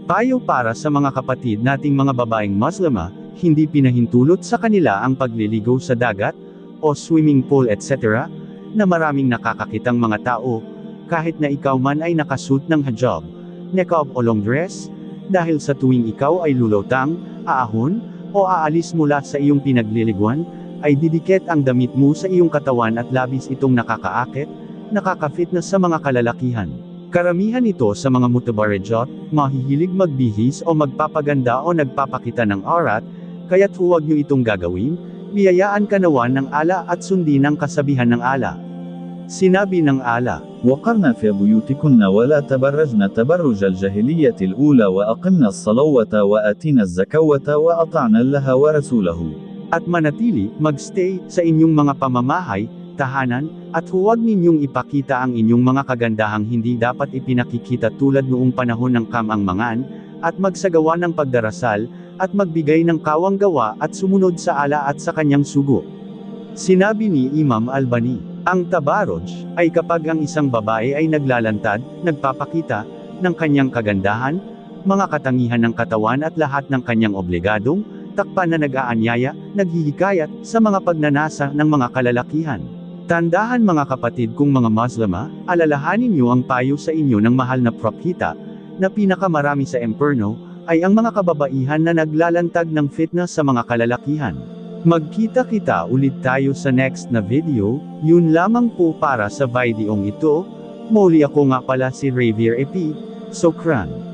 Payo para sa mga kapatid nating mga babaeng Muslima, hindi pinahintulot sa kanila ang pagliligaw sa dagat, o swimming pool etc., na maraming nakakakitang mga tao, kahit na ikaw man ay nakasuot ng hijab, niqab o long dress, dahil sa tuwing ikaw ay lulutang, aahon, o aalis mula sa iyong pinagliliguan, ay didikit ang damit mo sa iyong katawan at labis itong nakakaakit, nakaka-fitness sa mga kalalakihan. Karamihan ito sa mga mutabarejot, mahihilig magbihis o magpapaganda o nagpapakita ng aurat, kaya't huwag nyo itong gagawin, biyayaan ka nawa ng Allah at sundin ang kasabihan ng Allah. Sinabi ng Allah, وقرن في بيوتكن ولا تبرجن تبرج الجاهلية الأولى وأقمن الصلاة وآتينا الزكاة وأطعنا الله ورسوله. At manatili, magstay, sa inyong mga pamamahay, tahanan, at huwag ninyong ipakita ang inyong mga kagandahang hindi dapat ipinakikita tulad noong panahon ng kamangmangan, at magsagawa ng pagdarasal, at magbigay ng kawang gawa at sumunod sa Allah at sa kanyang sugo. Sinabi ni Imam Albani, ang tabarruj ay kapag ang isang babae ay naglalantad, nagpapakita ng kanyang kagandahan, mga katangihan ng katawan at lahat ng kanyang obligadong takpan na nag-aanyaya, naghihikayat sa mga pagnanasa ng mga kalalakihan. Tandahan mga kapatid kong mga Muslima, alalahanin niyo ang payo sa inyo ng mahal na propita, na pinakamarami sa emperno, ay ang mga kababaihan na naglalantad ng fitness sa mga kalalakihan. Magkita-kita ulit tayo sa next na video, yun lamang po para sa videong ito, muli ako nga pala si Ravier EP, Sokran.